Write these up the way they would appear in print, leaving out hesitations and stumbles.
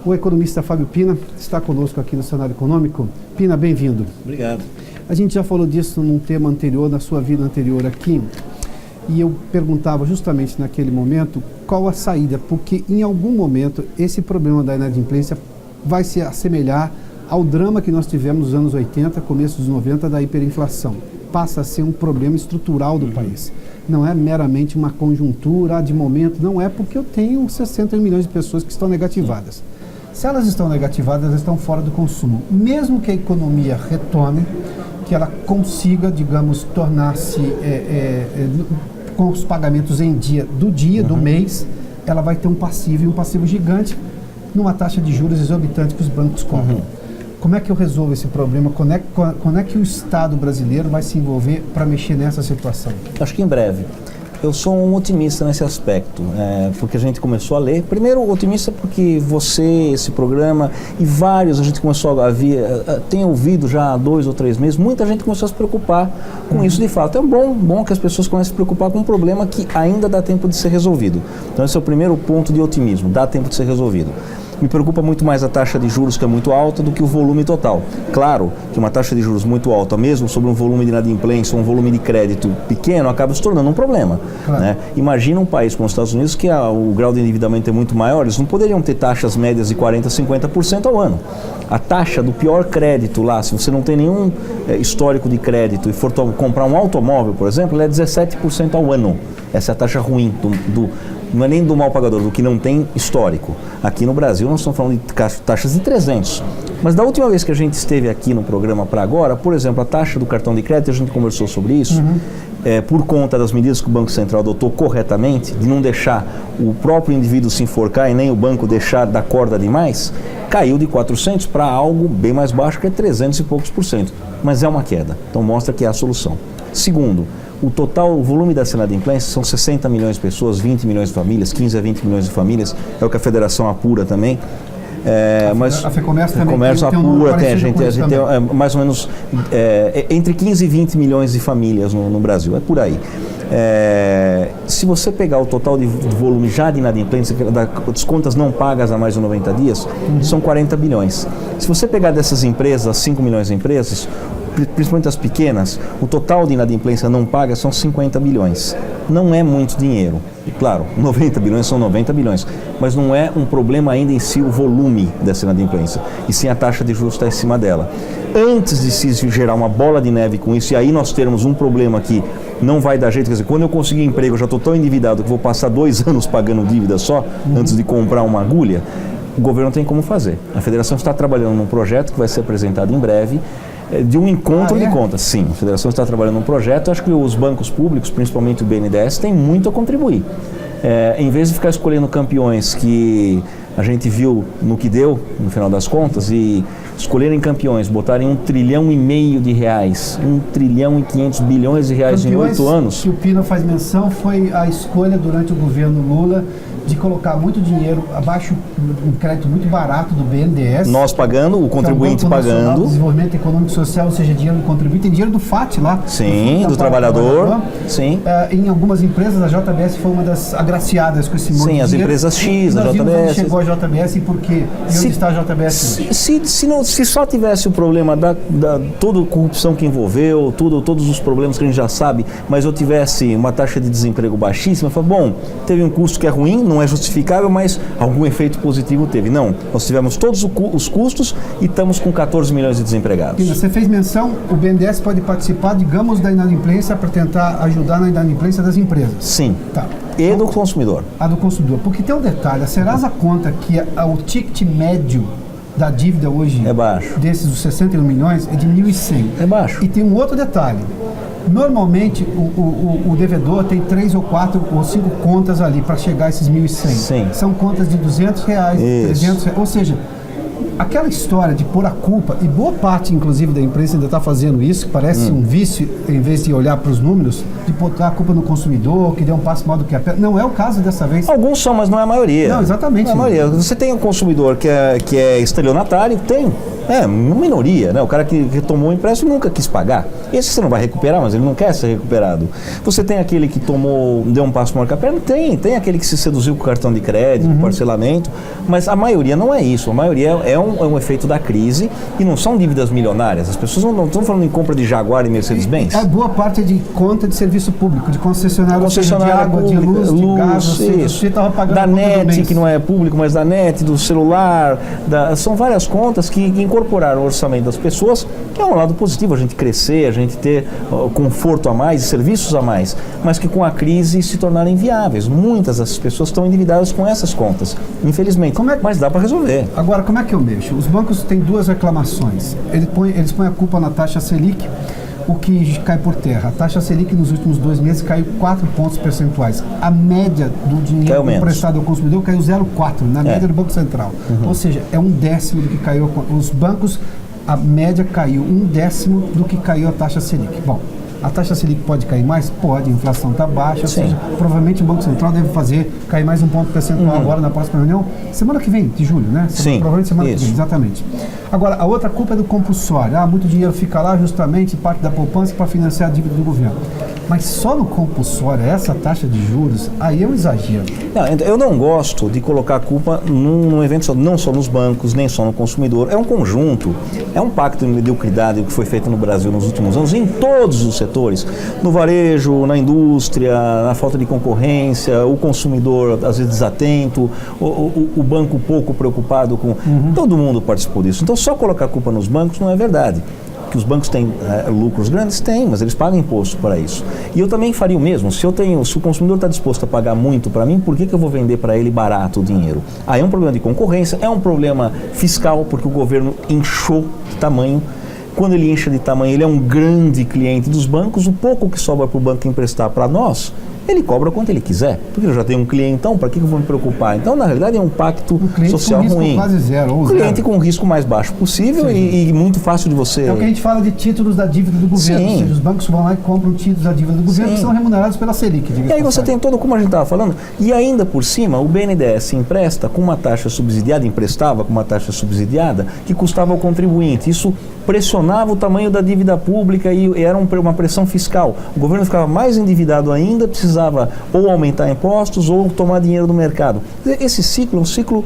O economista Fábio Pina está conosco aqui no Cenário Econômico. Pina, bem-vindo. Obrigado. A gente já falou disso num tema anterior, na sua vida anterior aqui, e eu perguntava justamente naquele momento qual a saída, porque em algum momento esse problema da inadimplência vai se assemelhar ao drama que nós tivemos nos anos 80, começo dos 90, da hiperinflação. Passa a ser um problema estrutural do país. Não é meramente uma conjuntura de momento, não é porque eu tenho 60 milhões de pessoas que estão negativadas. Se elas estão negativadas, elas estão fora do consumo. Mesmo que a economia retome, que ela consiga, digamos, tornar-se com os pagamentos em dia, do mês, ela vai ter um passivo, e um passivo gigante, numa taxa de juros exorbitante que os bancos cobram. Como é que eu resolvo esse problema? Quando é que o Estado brasileiro vai se envolver para mexer nessa situação? Acho que em breve. Eu sou um otimista nesse aspecto, porque a gente começou a ler. Primeiro, otimista porque você, esse programa e vários, a gente começou a ver, tem ouvido já há 2 ou 3 meses, muita gente começou a se preocupar com isso de fato. É bom que as pessoas comecem a se preocupar com um problema que ainda dá tempo de ser resolvido. Então esse é o primeiro ponto de otimismo, dá tempo de ser resolvido. Me preocupa muito mais a taxa de juros, que é muito alta, do que o volume total. Claro que uma taxa de juros muito alta, mesmo sobre um volume de inadimplência, um volume de crédito pequeno, acaba se tornando um problema. Claro. Né? Imagina um país como os Estados Unidos, que o grau de endividamento é muito maior, eles não poderiam ter taxas médias de 40%, 50% ao ano. A taxa do pior crédito lá, se você não tem nenhum histórico de crédito e for comprar um automóvel, por exemplo, ele é 17% ao ano. Essa é a taxa ruim não é nem do mal pagador, do que não tem histórico. Aqui no Brasil nós estamos falando de taxas de 300. Mas da última vez que a gente esteve aqui no programa para agora, por exemplo, a taxa do cartão de crédito, a gente conversou sobre isso, por conta das medidas que o Banco Central adotou corretamente, de não deixar o próprio indivíduo se enforcar e nem o banco deixar dar corda demais, caiu de 400 para algo bem mais baixo, que é 300 e poucos %. Mas é uma queda, então mostra que é a solução. Segundo, o volume da inadimplência são 60 milhões de pessoas, 20 milhões de famílias, 15 a 20 milhões de famílias, é o que a federação apura também. A FEComércio também apura, a gente tem mais ou menos entre 15 e 20 milhões de famílias no Brasil, é por aí. Se você pegar o total de volume já de inadimplência, das contas não pagas há mais de 90 dias, são 40 bilhões. Se você pegar dessas empresas, as 5 milhões de empresas, principalmente as pequenas, o total de inadimplência não paga são 50 bilhões. Não é muito dinheiro. E claro, 90 bilhões são 90 bilhões, mas não é um problema ainda em si o volume dessa inadimplência, e sim a taxa de juros está em cima dela. Antes de se gerar uma bola de neve com isso, e aí nós termos um problema que não vai dar jeito, quer dizer, quando eu conseguir emprego eu já estou tão endividado que vou passar 2 anos pagando dívida só, antes de comprar uma agulha, o governo tem como fazer. A federação está trabalhando num projeto que vai ser apresentado em breve, de um encontro de contas. Sim, a federação está trabalhando num projeto. Acho que os bancos públicos, principalmente o BNDES, têm muito a contribuir. Em vez de ficar escolhendo campeões que a gente viu no que deu, no final das contas, e escolherem campeões, botarem R$1,5 trilhão de reais, R$1,5 trilhão de reais em 8 anos. Que o Pina faz menção foi a escolha durante o governo Lula de colocar muito dinheiro abaixo, um crédito muito barato do BNDES. Nós pagando, o contribuinte pagando. Desenvolvimento Econômico e Social, ou seja, dinheiro do contribuinte, tem dinheiro do FAT lá. Sim, do trabalhador. Sim. Em algumas empresas, a JBS foi uma das agraciadas com esse monte de dinheiro. Sim, as empresas X, a JBS. Onde chegou a JBS e por quê? E onde está a JBS? Se só tivesse o problema da toda a corrupção que envolveu, todos os problemas que a gente já sabe, mas eu tivesse uma taxa de desemprego baixíssima, eu falo, bom, teve um custo que é ruim, não é justificável, mas algum efeito positivo teve. Não, nós tivemos todos os custos e estamos com 14 milhões de desempregados. Pina, você fez menção, o BNDES pode participar, digamos, da inadimplência para tentar ajudar na inadimplência das empresas. Sim. Tá. E do consumidor. A do consumidor. Porque tem um detalhe, a Serasa conta que o ticket médio da dívida hoje, é baixo. Desses os 61 milhões, é de 1.100. É baixo. E tem um outro detalhe. Normalmente, o devedor tem 3 ou 4 ou 5 contas ali para chegar a esses 1.100. Sim. São contas de R$200, R$300, ou seja, aquela história de pôr a culpa, e boa parte, inclusive, da imprensa ainda está fazendo isso, que parece um vício, em vez de olhar para os números, de botar a culpa no consumidor, que deu um passo maior do que a perna. Não é o caso dessa vez. Alguns são, mas não é a maioria. Não, exatamente. Não é a maioria. Você tem um consumidor que é estelionatário? Tem. uma minoria, né? O cara que tomou o empréstimo nunca quis pagar. Esse você não vai recuperar, mas ele não quer ser recuperado. Você tem aquele que deu um passo maior que a perna? Tem aquele que se seduziu com o cartão de crédito, com parcelamento, mas a maioria não é isso. A maioria é um efeito da crise e não são dívidas milionárias. As pessoas não estão falando em compra de Jaguar e Mercedes-Benz. É boa parte de conta de serviço público, de concessionária de água, pública, de luz, de gás, você estava pagando da NET, que não é público, mas da NET, do celular, são várias contas que incorporaram o orçamento das pessoas, que é um lado positivo, a gente crescer, a gente ter conforto a mais, serviços a mais, mas que com a crise se tornaram inviáveis. Muitas dessas pessoas estão endividadas com essas contas, infelizmente, mas dá para resolver. Agora, como é que eu mexo? Os bancos têm duas reclamações. Eles põem a culpa na taxa Selic, o que cai por terra. A taxa Selic nos últimos 2 meses caiu 4 pontos percentuais. A média do dinheiro emprestado ao consumidor caiu 0,4 na média do Banco Central. Ou seja, é 1/10 do que caiu. Os bancos, a média caiu 1/10 do que caiu a taxa Selic. Bom, a taxa Selic pode cair mais? Pode, a inflação está baixa, ou seja, provavelmente o Banco Central deve cair mais 1 ponto percentual agora na próxima reunião, semana que vem, de julho, né? Provavelmente semana que vem, exatamente. Agora, a outra culpa é do compulsório. Muito dinheiro fica lá justamente parte da poupança para financiar a dívida do governo. Mas só no compulsório, essa taxa de juros, aí é um exagero. Eu não gosto de colocar a culpa num evento só, não só nos bancos, nem só no consumidor. É um conjunto, é um pacto de mediocridade que foi feito no Brasil nos últimos anos, em todos os setores. No varejo, na indústria, na falta de concorrência, o consumidor às vezes desatento, o banco pouco preocupado com... Todo mundo participou disso. Então só colocar a culpa nos bancos não é verdade. Que os bancos têm lucros grandes? Tem, mas eles pagam imposto para isso. E eu também faria o mesmo. Se o consumidor está disposto a pagar muito para mim, por que eu vou vender para ele barato o dinheiro? Aí é um problema de concorrência, é um problema fiscal, porque o governo inchou de tamanho. Quando ele enche de tamanho, ele é um grande cliente dos bancos. O pouco que sobra para o banco emprestar para nós, ele cobra quanto ele quiser, porque eu já tenho um clientão, para que eu vou me preocupar? Então, na realidade, é um pacto social ruim. Com risco quase zero, ou cliente com o risco mais baixo possível e muito fácil de você... É o que a gente fala de títulos da dívida do governo, ou seja, os bancos vão lá e compram títulos da dívida do governo que são remunerados pela Selic. E aí você tem todo, como a gente estava falando, e ainda por cima, o BNDES empresta com uma taxa subsidiada, emprestava com uma taxa subsidiada que custava ao contribuinte. Isso pressionava o tamanho da dívida pública e era uma pressão fiscal. O governo ficava mais endividado ainda, precisava ou aumentar impostos ou tomar dinheiro do mercado. Esse ciclo é um ciclo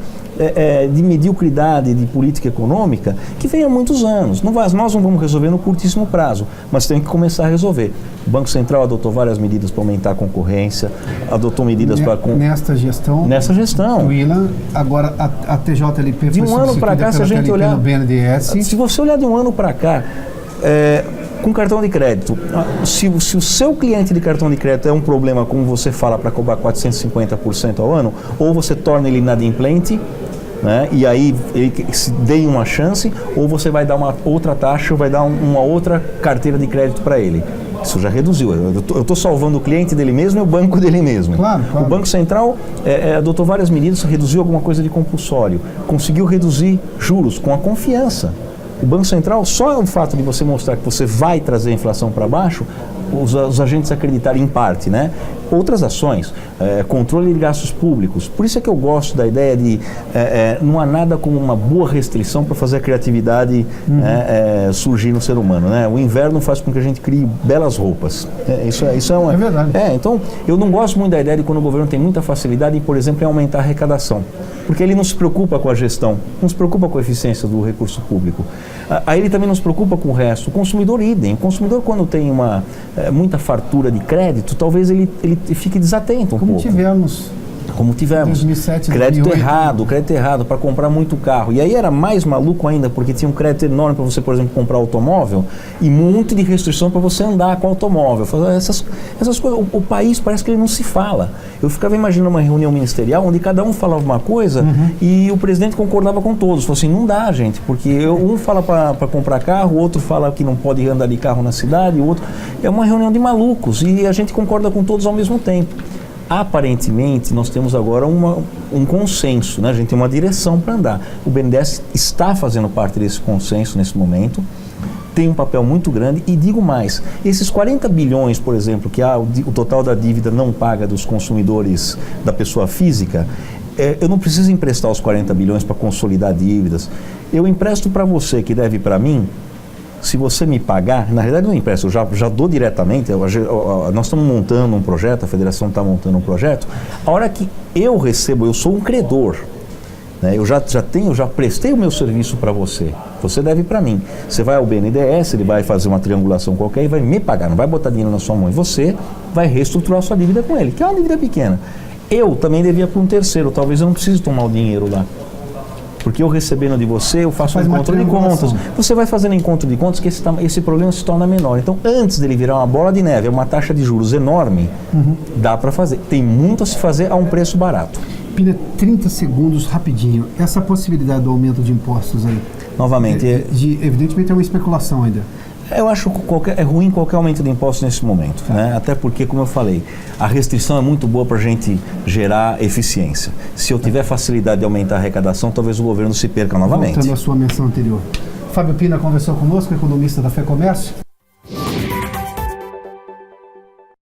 de mediocridade de política econômica que vem há muitos anos. Nós não vamos resolver no curtíssimo prazo, mas tem que começar a resolver. O Banco Central adotou várias medidas para aumentar a concorrência, adotou medidas para... Nesta gestão. O Ilan, agora a TJLP de um ano para cá, se a gente olhar... BNDES. Se você olhar de um ano para cá... com cartão de crédito, se o seu cliente de cartão de crédito é um problema, como você fala, para cobrar 450% ao ano, ou você torna ele inadimplente, né, e aí ele se dê uma chance, ou você vai dar uma outra taxa, ou vai dar uma outra carteira de crédito para ele. Isso já reduziu. Eu estou salvando o cliente dele mesmo e o banco dele mesmo. Claro. O Banco Central adotou várias medidas, reduziu alguma coisa de compulsório, conseguiu reduzir juros com a confiança. O Banco Central, só o fato de você mostrar que você vai trazer a inflação para baixo, os agentes acreditarem em parte, né? Outras ações, controle de gastos públicos. Por isso é que eu gosto da ideia de não há nada como uma boa restrição para fazer a criatividade surgir no ser humano, né? O inverno faz com que a gente crie belas roupas. Isso é verdade. Então, eu não gosto muito da ideia de quando o governo tem muita facilidade em, por exemplo, em aumentar a arrecadação. Porque ele não se preocupa com a gestão, não se preocupa com a eficiência do recurso público. Aí ele também não se preocupa com o resto. O consumidor, idem. O consumidor, quando tem muita fartura de crédito, talvez ele fique desatento um pouco. Como tivemos. 2007, crédito errado para comprar muito carro. E aí era mais maluco ainda, porque tinha um crédito enorme para você, por exemplo, comprar automóvel e um monte de restrição para você andar com o automóvel. Essas coisas, o país parece que ele não se fala. Eu ficava imaginando uma reunião ministerial onde cada um falava uma coisa e o presidente concordava com todos. Falou assim, não dá, gente, porque um fala para comprar carro, o outro fala que não pode andar de carro na cidade, o outro... É uma reunião de malucos e a gente concorda com todos ao mesmo tempo. Aparentemente, nós temos agora um consenso, né? A gente tem uma direção para andar. O BNDES está fazendo parte desse consenso nesse momento, tem um papel muito grande e digo mais, esses 40 bilhões, por exemplo, que o total da dívida não paga dos consumidores da pessoa física, eu não preciso emprestar os 40 bilhões para consolidar dívidas. Eu empresto para você que deve para mim. Se você me pagar, na realidade eu não empresto, eu já dou diretamente. Nós estamos montando um projeto, a federação está montando um projeto. A hora que eu recebo, eu sou um credor. Né? Eu já prestei o meu serviço para você. Você deve para mim. Você vai ao BNDES, ele vai fazer uma triangulação qualquer e vai me pagar, não vai botar dinheiro na sua mão. E você vai reestruturar a sua dívida com ele, que é uma dívida pequena. Eu também devia para um terceiro, talvez eu não precise tomar o dinheiro lá. Porque eu recebendo de você, eu faço um encontro de contas. Você vai fazendo encontro de contas que esse problema se torna menor. Então, antes dele virar uma bola de neve, uma taxa de juros enorme, dá para fazer. Tem muito a se fazer a um preço barato. Pina, 30 segundos, rapidinho. Essa possibilidade do aumento de impostos aí? Novamente. Evidentemente é uma especulação ainda. Eu acho que é ruim qualquer aumento de impostos nesse momento, né? Até porque, como eu falei, a restrição é muito boa para a gente gerar eficiência. Se eu tiver facilidade de aumentar a arrecadação, talvez o governo se perca novamente. Voltando à sua menção anterior. Fábio Pina conversou conosco, economista da FEComércio.